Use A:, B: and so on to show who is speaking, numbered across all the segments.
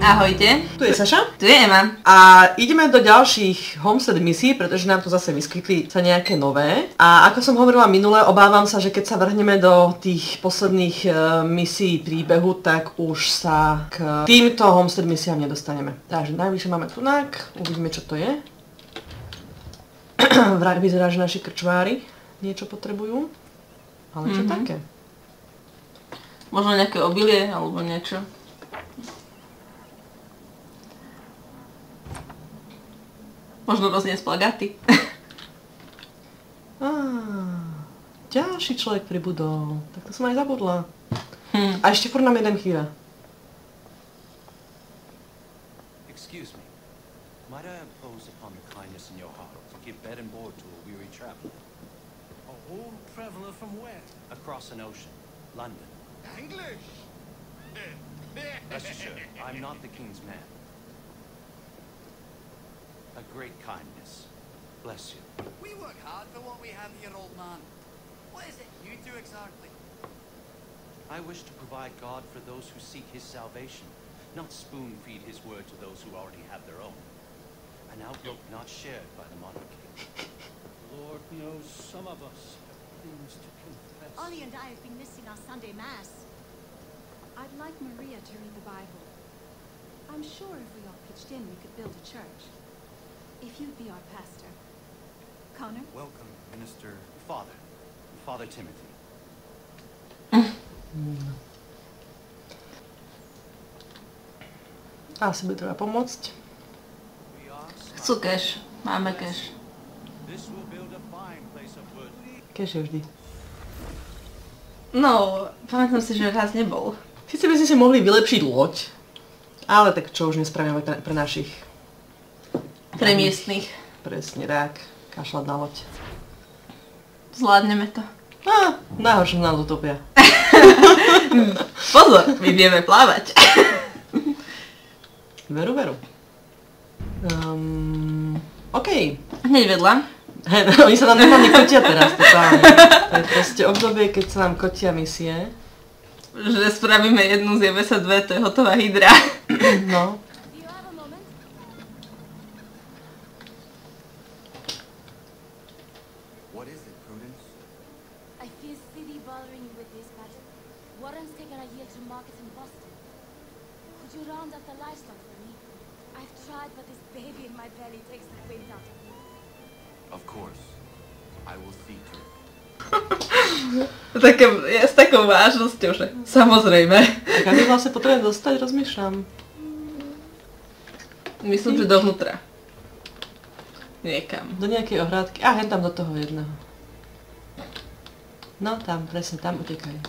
A: Ahojte.
B: Tu je Saša.
A: Tu je Ema.
B: A ideme do ďalších homestead misií, pretože nám tu zase vyskytli sa nejaké nové. A ako som hovorila minule, obávam sa, že keď sa vrhneme do tých posledných misií príbehu, tak už sa k týmto homestead misiám nedostaneme. Takže najvyššie máme tunak, uvidíme čo to je. Vyzerá, že naši krčmári niečo potrebujú. Ale čo také?
A: Možno nejaké obilie alebo niečo. Možno rozniesť plagáty.
B: Ďalší človek pribudol. Tak to som aj zabudla. A ešte furt nám jeden chýba.
C: Excuse me. Might I impose upon the kindness in your heart to give bed and board to a weary traveler?
D: A whole traveler from where?
C: Across an ocean. London.
D: English!
C: Rest assured, I'm not the king's man. A great kindness. Bless you.
D: We work hard for what we have here, old man. What is it you do exactly?
C: I wish to provide God for those who seek his salvation, not spoon-feed his word to those who already have their own. An outlook not shared by the monarchy.
D: Lord knows some of us have things to confess.
E: Ollie and I have been missing our Sunday Mass. I'd like Maria to read the Bible. I'm sure if we all pitched in, we could build a church. If you'd be our pastor. Connor?
C: Welcome, Minister... Father Timothy.
B: Asi by treba pomôcť.
A: Chcú cash. Máme cash.
D: This will build a fine place of wood.
B: Cash je vždy.
A: No, pamätám si, že raz nebol.
B: Sice by sme si mohli vylepšiť loď, ale tak čo už nespravíme pre našich.
A: Pre miestnych.
B: Presne tak. Kašľať na loď.
A: Zvládneme to.
B: Najhoršie nám utopia.
A: Pozor, my vieme plávať.
B: Veru. OK.
A: Hneď vedľa.
B: Oni sa nám normálne kotia teraz, totálne. To je proste obdobie, keď sa nám kotia misie.
A: Že spravíme jednu, zjeme sa dve, to je hotová hydra.
B: No.
E: Do you have a moment?
C: What is it, Prudence?
E: I feel city bothering you with this matter. Warren's taken a yield to market in Boston. Could you round up the livestock for me? I've tried, but this baby in my belly takes the wind out of me.
C: Of course. I will see to it.
A: S takou vážnosťou, že samozrejme.
B: Tak ja my vlastne potrebujem dostať, rozmýšľam.
A: Myslím, že dovnútra. Niekam.
B: Do nejakej ohrádky. A hen tam do toho jedného. No tam, presne, tam utekaj.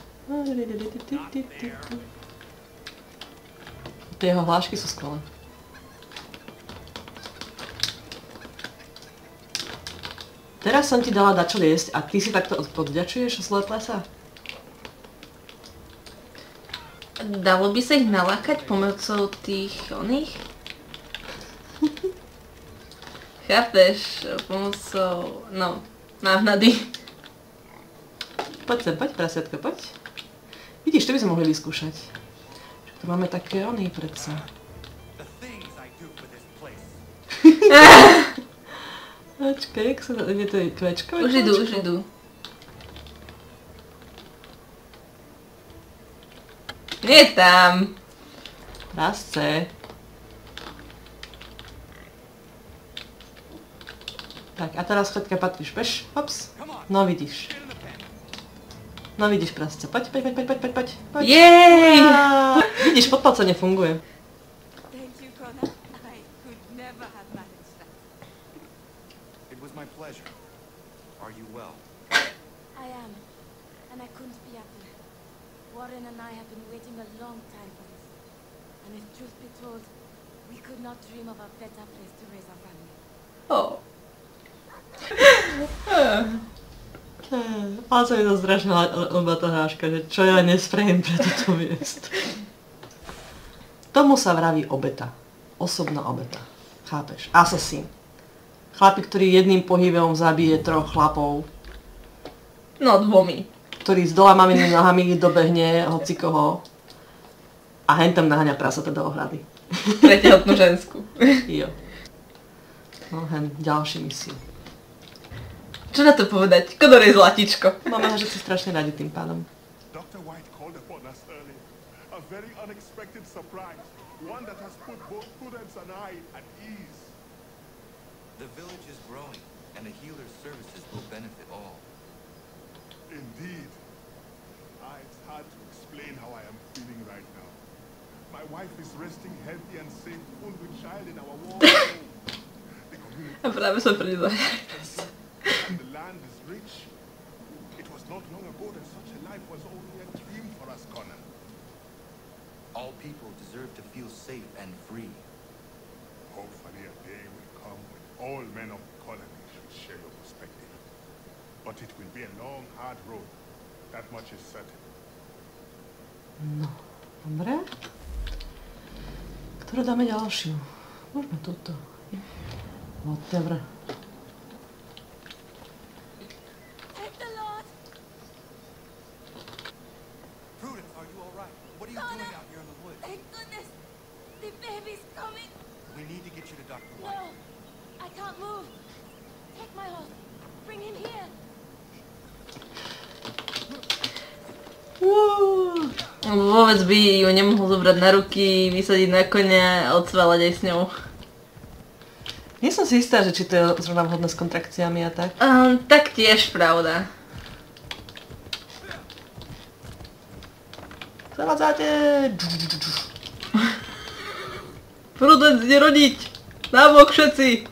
B: Tie jeho hlášky sú skvelé. Teraz som ti dala dačo jesť a ty si takto odvďačuješ zlé plesa?
A: Dalo by sa ich nalákať pomocou tých oných? Chápeš? Pomocou... no, návnady.
B: Poď sem, poď prasiatko, poď. Vidíš, to by sme mohli vyskúšať. Tu máme také oný predsa.
D: The things I do for this place.
B: Počkaj, jak sa... je to kvečko?
A: Už idú. Je tam.
B: Prasce. Tak, a teraz chodka patríš, peš, hops. No vidíš. No vidíš, prasce. Poď.
A: Jej!
B: Urá! Vidíš, podpalca nefunguje.
E: Thank you, Connor. I could never have managed that.
C: It was my pleasure. Are you well?
E: I am, and I couldn't be happier. Warren and I have been waiting a long time for this. And if truth be told, we could not dream of a better place to raise our family.
A: Oh.
B: Ale sa mi to strašne ľúba tá hráška, že čo ja nespravím pre túto miesto. Tomu sa vraví obeta. Osobná obeta. Chápeš? Asasín. Chlapík, ktorý jedným pohybom zabije 3 chlapov.
A: No, 2.
B: Ktorý s dolamavými nohami dobehne hocikoho a hen tam naháňa prasata do ohrady.
A: Pre tehotnú žensku.
B: Jo. No hen, ďalší misiu.
A: Čo na to povedať? Kodor je zlatičko.
B: Máme ho, že si strašne radi tým pádom.
F: Dr. White called upon us earlier. A very unexpected surprise. One that has put both Prudence and I at ease.
G: The village is growing, and the healer's services will benefit all.
F: Indeed. It's hard to explain how I am feeling right now. My wife is resting healthy and safe, full with child in our warm home. The community
A: A práve som pri
F: and the land is rich. It was not long ago that such a life was only a dream for us, Connor.
G: All people deserve to feel safe and free.
F: Hopefully a day will come when all men of the colony should share your perspective. But it will be a long, hard road. That much is certain.
B: No, dobre. Ktorú dáme ďalšiu? Môžeme túto. Whatever.
H: Thank the Lord.
C: Prudence, are you all right? What are you doing out here in the woods?
H: Thank goodness. The baby's coming.
C: We need to get you to Dr. White.
H: No, I can't move. Take my horse. Bring him here.
A: Vôbec by ju nemohol zobrať na ruky, vysadiť na konia a odsvalať aj s ňou.
B: Nie som si istá, že či to je zrovna vhodné s kontrakciami a tak.
A: Tak tiež pravda.
B: Zavádzate!
A: Prudence, ide rodiť! Návok všetci!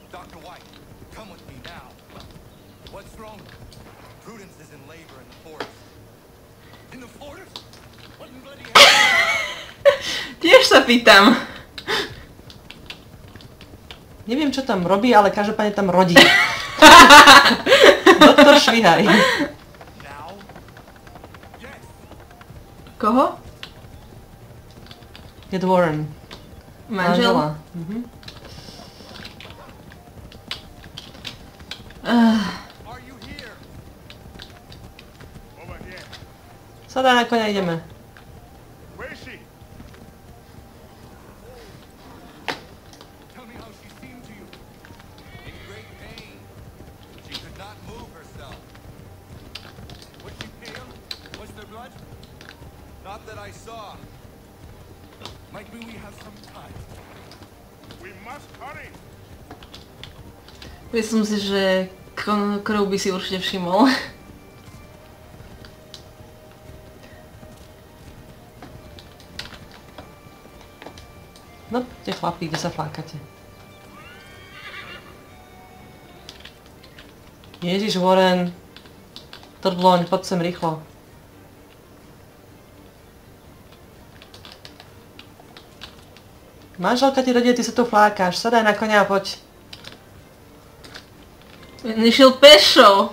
G: Dr. White, come with me now. What's wrong? Prudence is in labor in the forest. In the forest? What in bloody hell?
A: Tiež sa pýtam.
B: Neviem, čo tam robí, ale každopádne tam rodí. Doktor Švihaj.
G: Now? Yes.
A: Koho?
B: Je Warren.
A: Manžel?
B: Manžela. Mhm.
F: Are you here? Over here.
B: Sadaj na koňa, ideme.
F: Where is she?
G: Tell me how she seemed to you. In great pain. She could not move herself. Was she pale? Was there blood? Not that I saw. Might we have some time?
F: We must hurry.
A: Myslím si, že krv by si určite všimol.
B: No, tie chlapí, kde sa flákate. Ježiš, Warren. Trdloň, poď sem rýchlo. Manželka ti rodí, ty sa tu flákaš. Sadaj na koňa a poď.
A: Nešiel pešo.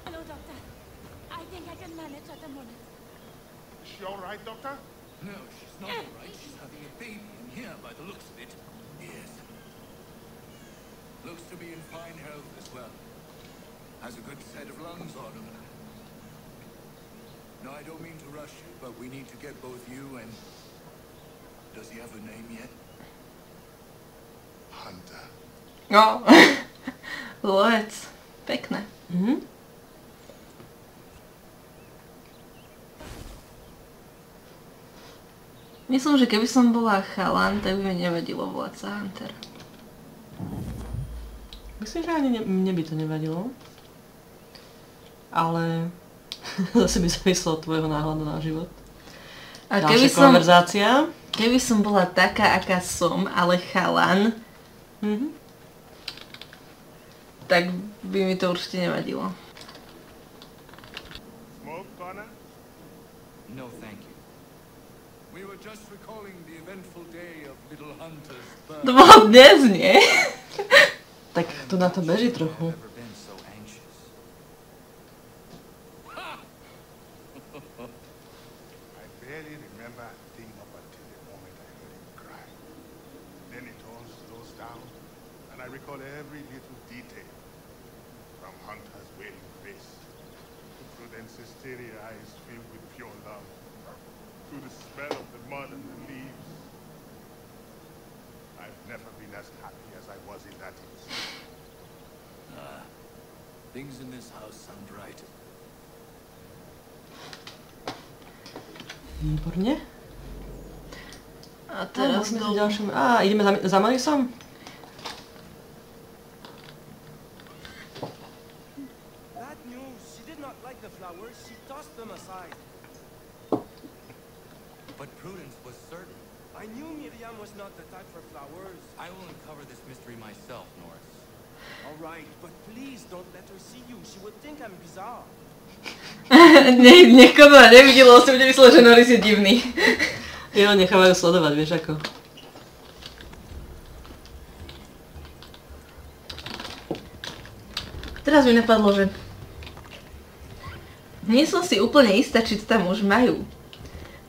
H: Hello, Doctor. I think I can manage at the moment.
F: Is she all right, Doctor?
G: No, she's not all right. She's having a baby in here by the looks of it. Yes. Looks to be in fine health as well. Has a good set of lungs on him. No, I don't mean to rush you, but we need to get both you and... Does he have a name yet?
F: Hunter.
A: No. Lovec. Pekné.
B: Mhm.
A: Myslím, že keby som bola chalan, tak by mi nevadilo volať sa Hunter.
B: Myslím, že ani mne by to nevadilo. Ale zase by závislo od tvojho náhľadu na život.
A: A
B: Ďalšia konverzácia.
A: keby som bola taká, aká som, ale chalan, tak by mi to určite nevadilo.
F: Smoke, Connor?
G: No, thank you.
I: We were just recalling the eventful day of little Hunter's birth.
A: To bolo dnes, nie?
B: Tak tu na to beží trochu.
G: Never been so anxious.
F: I barely remember a thing up until the moment I heard him cry. Then it all slows down, and I recall every little detail. From Hunter's wailing face, to So then Cisteria eyes filled with pure love. Through the smell of the mud and the leaves. I've never been as happy as I was in that instant.
I: Things in this house sound right.
B: Výborne.
A: A teraz
B: sme tu ďalším... ideme za Marisom?
J: Bad news. She did not like the flowers. She tossed them aside.
G: But Prudence was certain.
J: I knew Miriam was not the type for flowers.
G: I will uncover this mystery myself, Norris.
J: All right, but please don't let her see you. She would think I'm bizarre.
A: Niekoho nevidelo, si bude mysleť, že Norris je divný.
B: Jo, nechávajú sledovať, vieš ako.
A: Teraz mi napadlo, že nie som si úplne istá, či to tam už majú.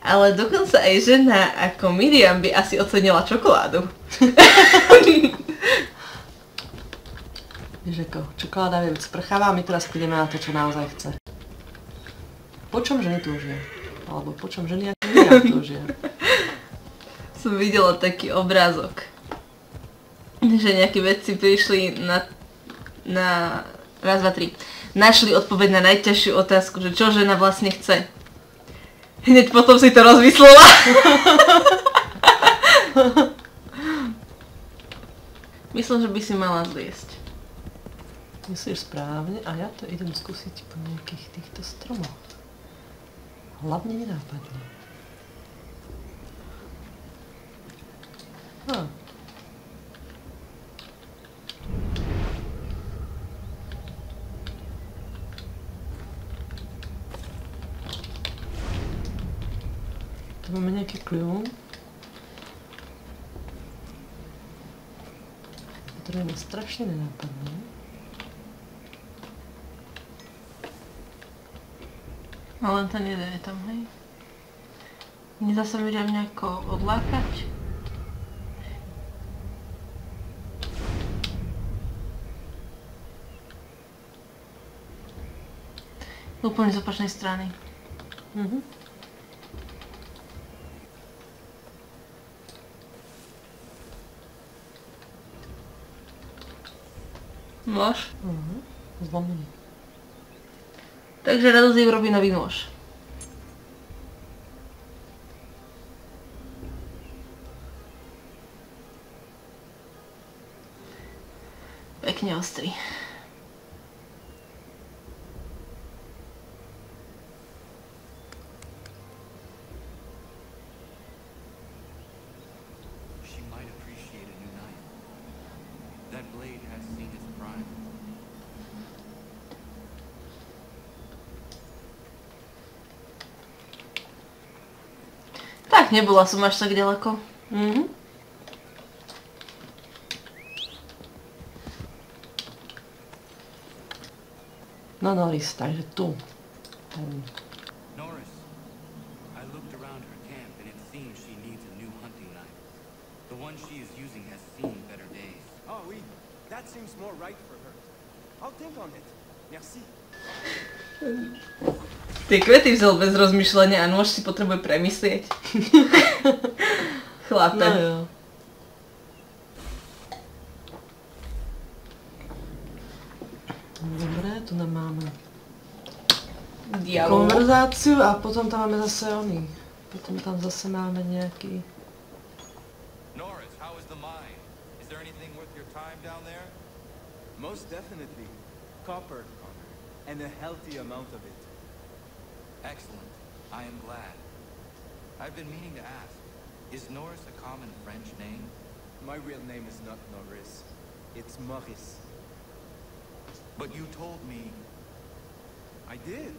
A: Ale dokonca aj žena ako Miriam by asi ocenila čokoládu.
B: Vieš ako, čokoláda je sprchavá, my teraz prídeme na to, čo naozaj chce. Po čom ženy túžia? Alebo po čom ženy ako Miriam túžia?
A: Som videla taký obrázok, že nejakí vedci prišli na raz, dva, tri. Našli odpoveď na najťažšiu otázku, že čo žena vlastne chce. Hneď potom si to rozmyslela. Myslím, že by si mala zliesť.
B: Myslíš správne a ja to idem skúsiť po nejakých týchto stromoch. Hlavne mi nápadne. Tu máme nejaký kľúm. Ktoré ma strašne nenápadne.
A: No len ten jeden je tam, hej. Nedá sa Miriam nejako odlákať? Úplne z opačnej strany. Môž?
B: Zlomený.
A: Takže radosť jej robí nový nôž. Pekne ostrý.
G: She might appreciate a new knife. That blade has seen its prime.
A: Tak, nebola som až tak ďaleko.
B: No Norris, takže tu.
G: Norris, I looked around her camp and it seems she needs a new hunting knife. The one she is using has seen better days.
J: Oh, oui. That seems more right for her. I'll think on it. Merci.
A: Tie kvety vzal bez rozmýšľania a nôž si potrebuje premyslieť. Chlape.
B: No jo. Dobre, tu nám máme
A: Dialóg.
B: konverzáciu a potom tam máme zase oný. Potom tam zase máme nejaký...
G: Norris, how is the mine? Is there anything worth your time down there?
J: Most definitely. Copper, and a healthy amount of it.
G: Excellent. I am glad. I've been meaning to ask, is Norris a common French name?
J: My real name is not Norris. It's Maurice.
G: But you told me...
J: I did.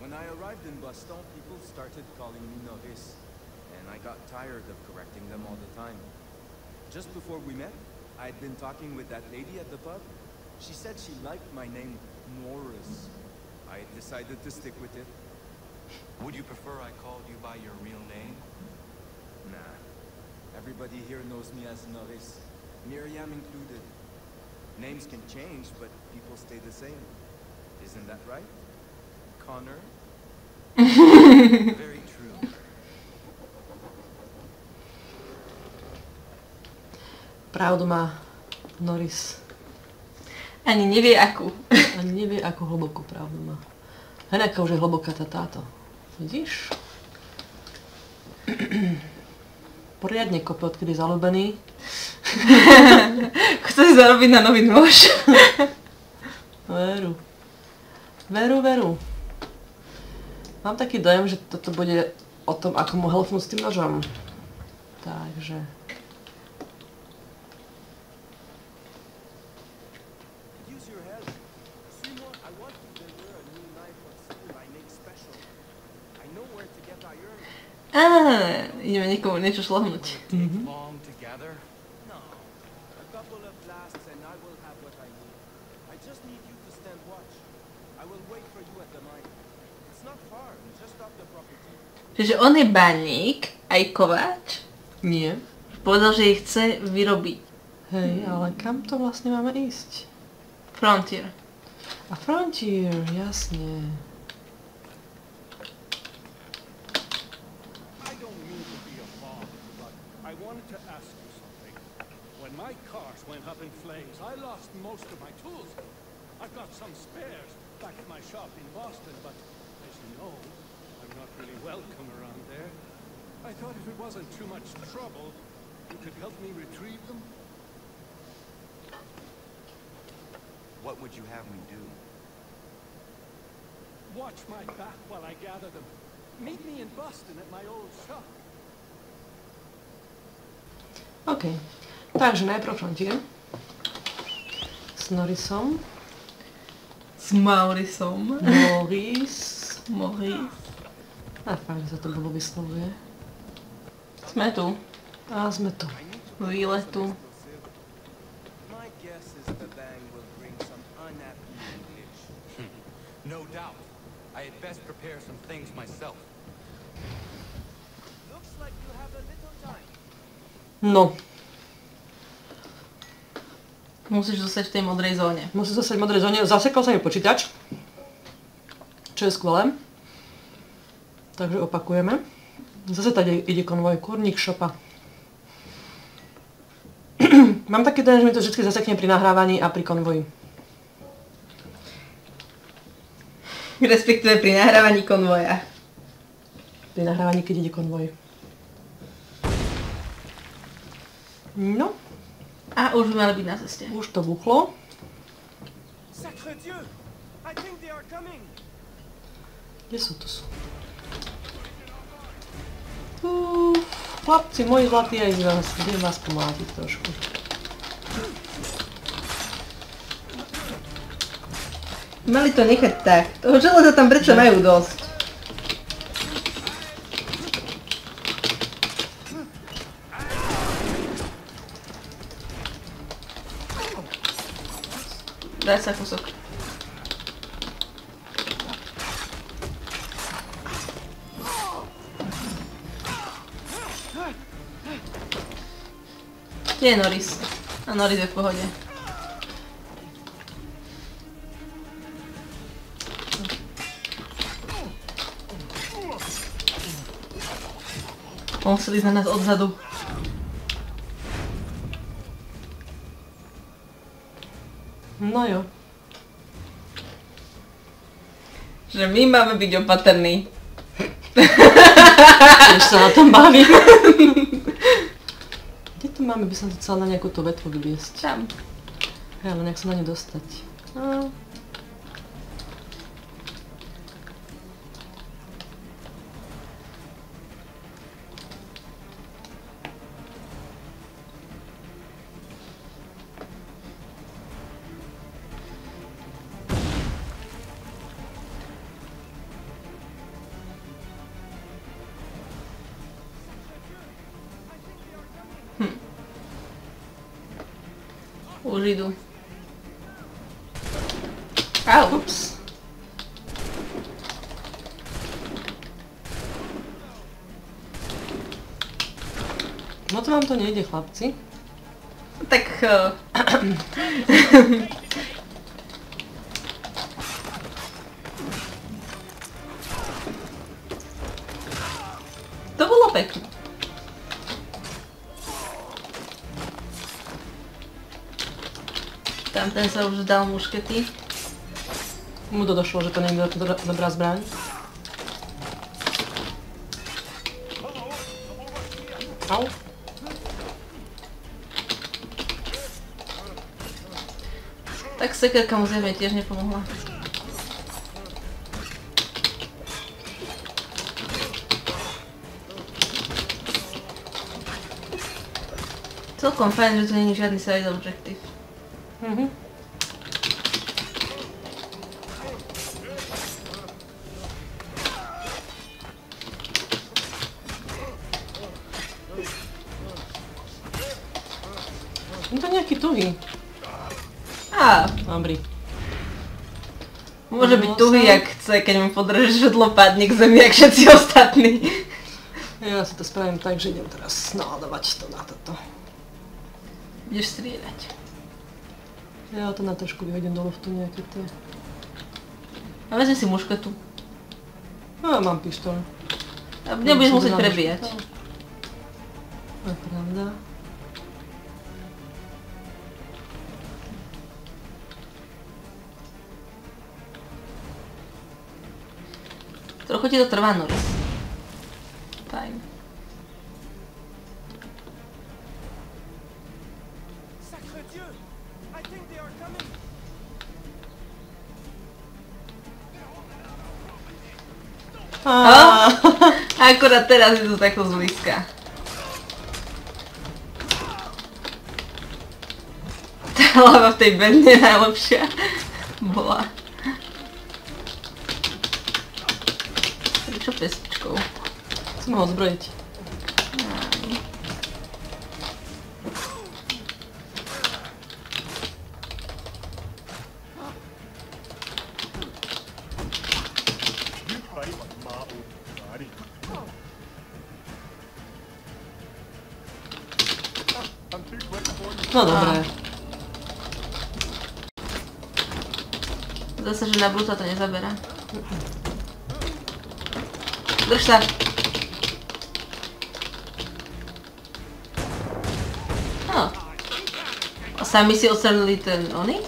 J: When I arrived in Boston, people started calling me Norris, and I got tired of correcting them all the time. Just before we met, I had been talking with that lady at the pub. She said she liked my name, Norris. I decided to stick with it.
G: Would you prefer I called you by your real name?
J: Nah. Everybody here knows me as Norris. Miriam included. Names can change, but people stay the same. Isn't that right? Connor? Very true.
B: Pravdu má Norris.
A: Ani nevie akú.
B: Ani nevie, akú hlbokú pravdu má. Aká už je hlboká táto. Vidíš? Poriadne kope, odkedy je zalúbený.
A: Chce si zarobiť na nový nôž.
B: Veru. Veru. Mám taký dojem, že toto bude o tom, ako mu helfnúť s tým nožom. Takže...
J: Use your head. Seymour, I want to deliver a new knife of steel I make special. I know where to get iron.
A: Ideme niekomu niečo šlohnúť.
C: Long together?
J: No. A couple of blasts and I will have what I need. I just need you to stand watch. I will wait for you at the mine. It's not far, just off the property.
A: Čiže on je baník, aj kováč.
B: Nie.
A: Povedal, že ich chce vyrobiť.
B: Hej, ale kam to vlastne máme ísť?
A: Frontier.
B: A Frontier, jasne.
I: I don't mean to be a bother, but I wanted to ask you something. When my cars went up in flames, I lost most of my tools. I've got some spares back at my shop in Boston, but as you know, I'm not really welcome around there. I thought if it wasn't too much trouble, you could help me retrieve them.
C: What would you have me do?
I: Watch my back while I gather them. Meet me in Boston at my old shop.
B: OK. Takže najprv Frontier. S Norrisom.
A: S Maurisom.
B: Maurice. A fakt, že sa to bolo vyslovuje.
A: Sme tu.
B: A sme tu.
A: Výletu.
J: My guess is the bang will bring some unhappy English.
C: No doubt. I had best prepare some things myself.
J: Looks like you have a little time.
B: No.
A: Musíš zostať v tej modrej zóne.
B: Musím zostať v modrej zóne. Zasekol sa mi počítač. Čo je skvelé. Takže opakujeme. Zase tady ide konvoj. Kurník šopa. Mám taký ten, že mi to vždy zasekne pri nahrávaní a pri konvoji.
A: Respektíve pri nahrávaní konvoja.
B: Pri nahrávaní, keď ide konvoj. No.
A: A už by mali byť na ceste.
B: Už to buchlo.
J: Sacre Dieu! I think they are coming.
B: Kde sú? Tu sú. Chlapci, moji zlatí, aj idem vás pomlátiť trošku.
A: Mali to nechať tak. Toho železa tam predsa majú dosť. Daj sa kúsok. Kde je Norris? A Norris je v pohode. On musel ísť na nás odzadu.
B: No jo.
A: Že my máme byť opatrní.
B: Už sa na tom bavím. Kde to máme? By som to chcela na nejakú tú vetvu vyviesť.
A: Tam.
B: Hej, ale nejak sa na ňu dostať. No.
A: Už idú. Au.
B: Ups. No to vám to nejde, chlapci.
A: Tak... Tamten sa už dal muškety.
B: Mu to došlo, že to nie je dobrá zbraň. Au.
A: Tak sekerka mu zjavne tiež nepomohla. Celkom fajn, že tu není žiadny side objective.
B: Je to nejaký tuhý.
A: Á,
B: Dobrý.
A: môže byť tuhý, jak chce, keď mu podrží žedlo, padne k zemi, jak všetci ostatní.
B: Ja si to spravím tak, že idem teraz naladovať to na toto.
A: Budeš strieľať.
B: Ja to na trošku vyhodím do luftu nejaké tie.
A: A vezmi si mušketu.
B: No, mám pištol.
A: A nebudeš musieť prebíjať.
B: To je pravda.
A: Trochu ti to trvá, Norris. Fajn.
J: Sacre Dieu! I think they are coming.
A: Akorát teraz je to takto zblízka. Tá hlava v tej bedne najlepšia bola. Prečo pestičkou?
B: Chcem ho odzbrojiť. No dobré.
A: Zase, že na brúta to nezaberá. Drž sa. No. A sami si odstrelili ten oný?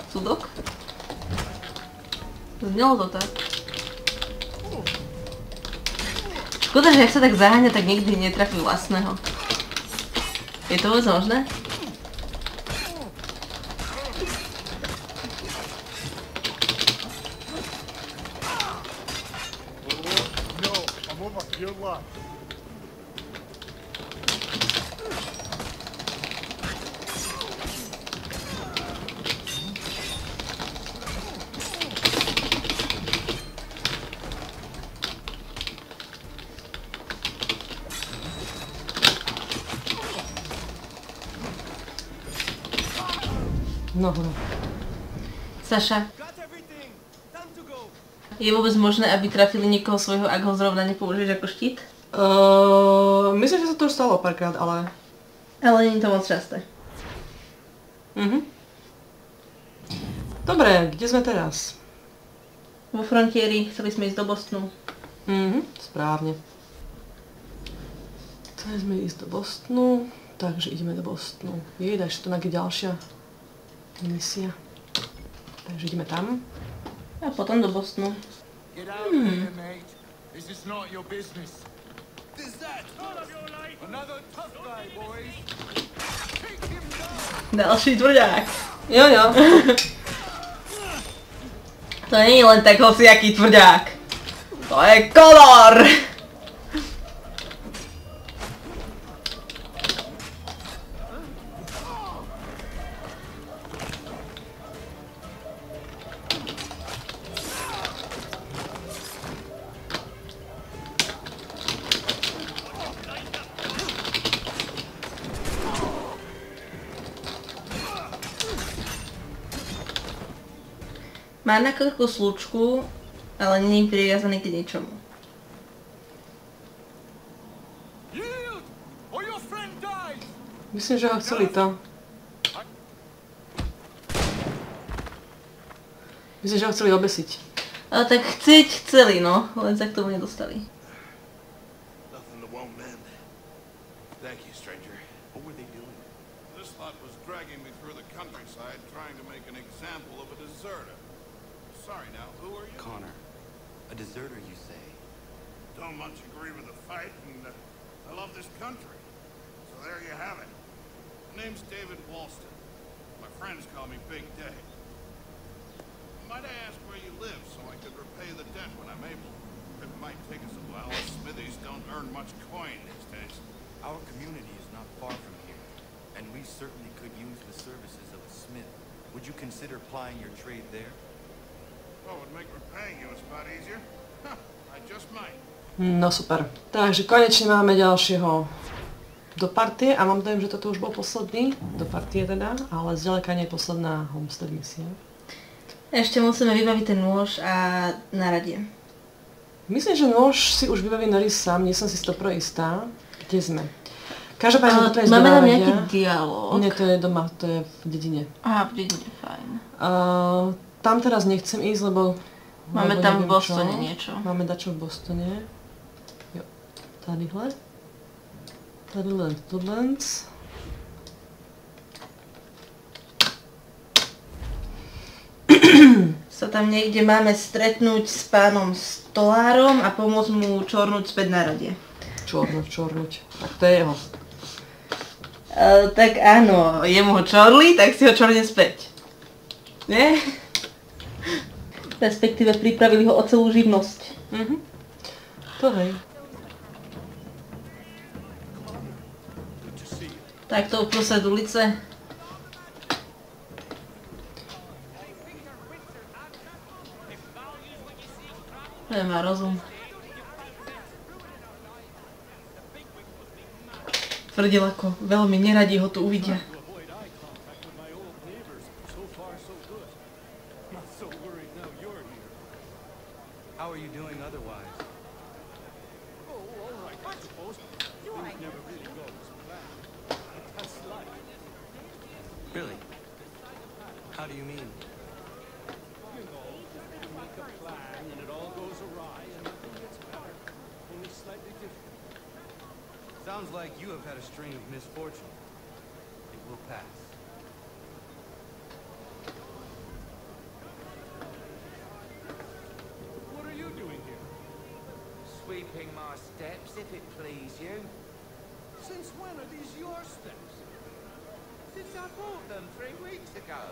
A: Sudok? Znelo to tak. Škoda, že ak sa tak zaháňa, tak nikdy netrafí vlastného. Je to vôbec možné?
B: No.
A: Saša, je vôbec možné, aby trafili niekoho svojho, ak ho zrovna nepoužiješ ako štít?
B: Myslím, že sa to už stalo párkrát, ale...
A: Ale nie je to moc časté.
B: Dobre, kde sme teraz?
A: Vo frontieri, chceli sme ísť do Bostonu.
B: Správne. Chceli sme ísť do Bostonu, takže ideme do Bostonu. Jedaj, že to nejaká ďalšia misia. Takže ideme tam.
A: A potom do Bostonu.
G: Get out of here, mate. This is not your business.
D: Is that all of your life?
G: Another tough guy, boys. Take him down.
A: Ďalší tvrdák.
B: Jo.
A: To nie je len tak hociaký tvrdák. To je Connor! Má na krku slučku, ale nie je priviazaný k ničomu.
G: Yield, or your friend dies.
B: Myslím, že ho chceli to. Myslím, že ho chceli obesiť.
A: Ale tak chceli, no, len sa k tomu nedostali.
F: Nothing that won't mend. Thank you, stranger. What were they doing? This lot was dragging me through the countryside trying to make an example of a deserter. Sorry now, who are you?
C: Connor. A deserter, you say?
F: Don't much agree with the fight, and I love this country. So there you have it. My name's David Walston. My friends call me Big Dave. Might I ask where you live so I could repay the debt when I'm able? It might take us a while. Smithies don't earn much coin these days.
C: Our community is not far from here, and we certainly could use the services of a smith. Would you consider plying your trade there?
F: Well, would make repaying you a spot easier? Huh, I just might.
B: No super. Takže konečne máme ďalšieho do partie a mám dojem, že toto už bol posledný do partie teda, ale zďaleka nie je posledná Homestead misia.
A: Ešte musíme vybaviť ten nôž a naradie.
B: Myslím, že nôž si už vybaví Norris sám, nie som si 100% istá. Kde sme? Každopádne toto je
A: máme tam
B: zvedávadia.
A: nejaký dialog.
B: Nie, to je doma, to je v dedine.
A: Aha, v dedine, fajn.
B: Tam teraz nechcem ísť, lebo...
A: Máme tam v Bostone niečo.
B: Máme dačo v Bostone. Jo, tadyhle. Tadyhle Woodlands.
A: Sa tam niekde máme stretnúť s pánom Stolárom a pomôcť mu čornúť späť na radie.
B: Čornúť. Tak to je jeho.
A: Tak áno, jemu ho čorli, tak si ho čorne späť. Nie? Respektíve pripravili ho o celú živnosť.
B: To hej.
A: Tak to uprostred ulice. Nemá rozum. Tvrdil ako veľmi neradi ho tu uvidia.
C: How are you doing otherwise? Really? How do you mean?
I: You know, you make a plan and it all goes awry and nothing gets better, only slightly different.
C: Sounds like you have had a string of misfortune. It will pass.
I: What are you doing here?
K: Sweeping my steps, if it please you.
I: Since when are these your steps?
K: Since I bought them 3 weeks ago.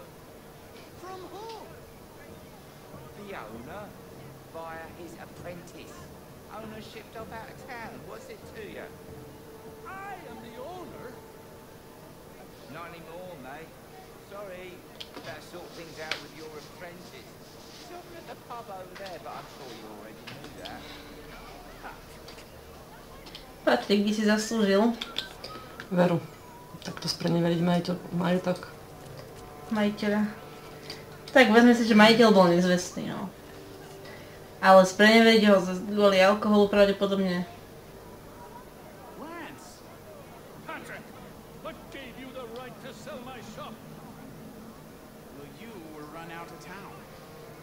I: From whom?
K: The owner, via his apprentice. Owner shipped off out of town. What's it to you?
I: I am the owner.
K: Not anymore, mate. Sorry. Better sort things out with your apprentice. He's over at the pub over there, but I'm sure you already knew that.
A: Patrik by si zaslúžil.
B: Veru. Takto spreneveriť majetok.
A: Majiteľa. Tak vezme si, že majiteľ bol nezvestný, no. Ale spreneveriť ho kvôli alkoholu pravdepodobne.
I: Lance! Patrick! What gave you the right to sell my shop?
D: Well, you were run out of town.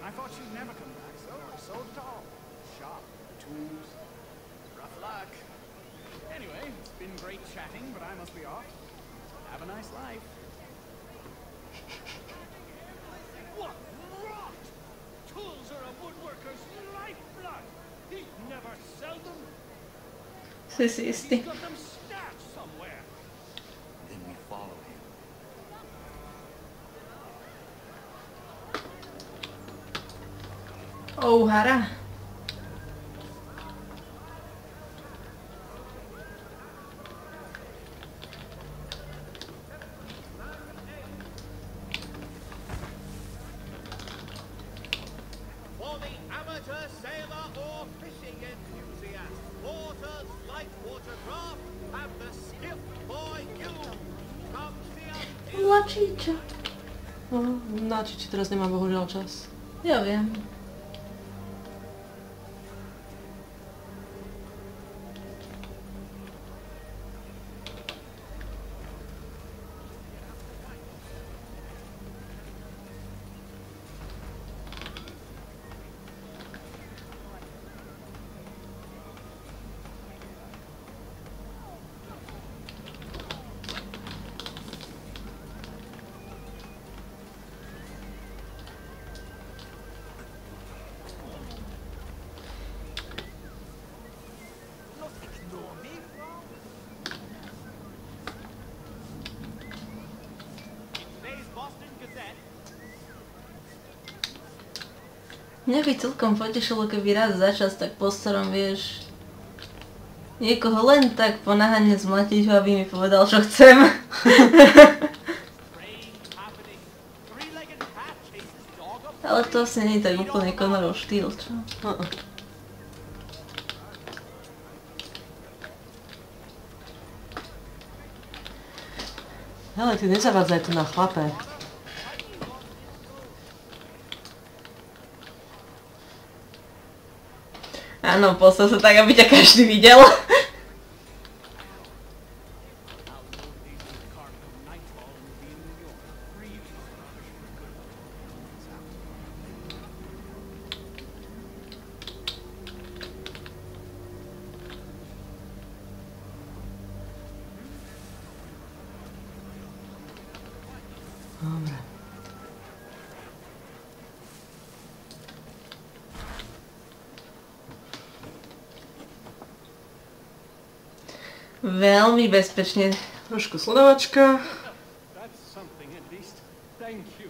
D: I thought you'd never come back, so I sold it all. Shop, tools. Rough luck. Anyway, it's been great chatting, but I must be off. Have a nice life.
I: What rot! Tools are a woodworker's lifeblood. He'd never sell them.
A: Si istý.
I: He's got them stashed somewhere.
C: Then we follow him.
A: Hara.
L: For the amateur sailor or fishing enthusiast, Porter's light watercraft have the skiff for you. Come see us.
B: Mladčíča. No, na čiči teraz nemá bohužiaľ čas.
A: Ja viem. Mňa by celkom potešilo, keby raz za čas tak po starom, vieš, niekoho len tak ponáhane zmlatiť ho, aby mi povedal, čo chcem. Ale to asi nie je tak úplne Connorov štýl, čo?
B: Hele, ty nezavádzaj tu na chlape.
A: Áno, postav sa tak, aby ťa každý videl.
B: Dobre.
A: Veľmi bezpečne.
B: Trošku sledovačka.
I: That's something at least. Thank you.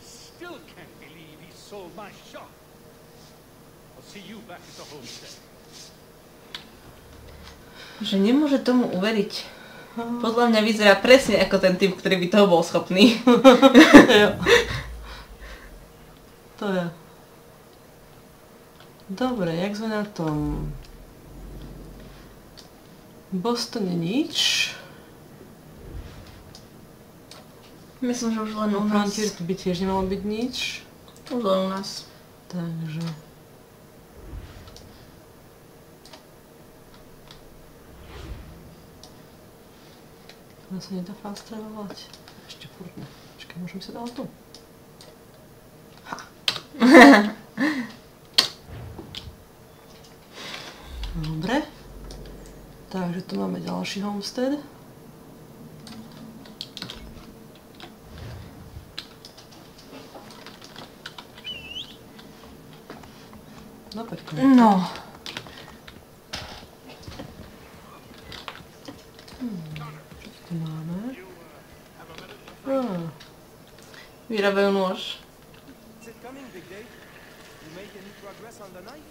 I: Still can't believe he sold my shop. I'll see you back at the homestead.
A: Že nemôže tomu uveriť. Podľa mňa vyzerá presne ako ten typ, ktorý by toho bol schopný.
B: Jo. To je. Dobre, jak sme na tom? Bostone nič.
A: Myslím, že už len u nás.
B: Frontier tu by tiež nemalo byť nič.
A: Už len u nás.
B: Takže... To sa nedá fast travelovať. Ešte furt ne. Počkaj, môžem si dať tu? Ha! Dobre. Takže tu máme ďalší homestead. No pekne.
A: No.
B: Čo tu máme?
A: Vyrábajú nôž.
J: Is it coming, Big Dave? You make any progress on the knife?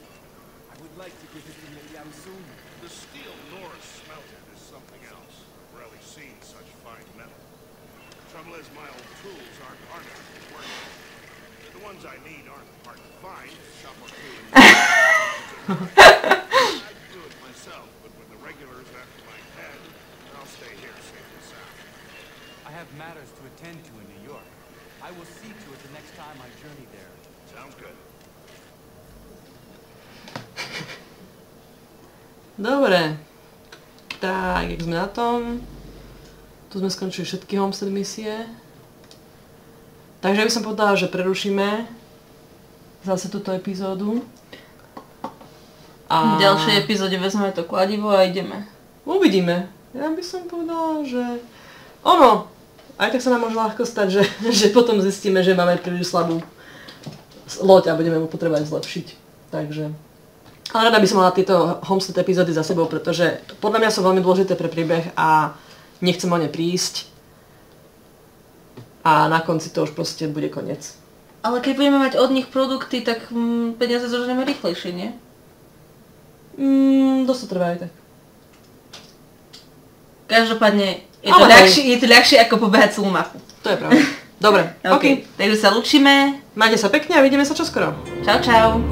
J: I would like to give it to Miriam soon.
F: The steel Norris smelted is something else. I've rarely seen such fine metal. Trouble is, my old tools aren't hard enough to work with. The ones I need aren't hard to find. Shop or two. I'd do it myself, but with the regulars after my head, I'll stay here safe and sound.
C: I have matters to attend to in New York. I will see to it the next time I journey there.
F: Sounds good.
B: Dobre. Tak, jak sme na tom. Tu sme skončili všetky homestead misie. Takže by som povedala, že prerušíme zase túto epizódu.
A: V ďalšej epizóde vezmeme to kladivo a ideme.
B: Uvidíme. Ja by som povedala, že... Ono! Aj tak sa nám môže ľahko stať, že potom zistíme, že máme príliš slabú loď a budeme mu potrebovať zlepšiť. Takže... Ale rada by som mala tieto homestead epizódy za sebou, pretože podľa mňa sú veľmi dôležité pre príbeh a nechcem o ne prísť. A na konci to už proste bude koniec.
A: Ale keď budeme mať od nich produkty, tak peniaze zožneme rýchlejšie, nie?
B: Dosť to trvá aj tak.
A: Každopádne je to ľahšie ako pobehať celú mapu.
B: To je pravda. Dobre,
A: OK. Takže sa lúčime.
B: Majte sa pekne a vidíme sa čoskoro.
A: Čau, čau.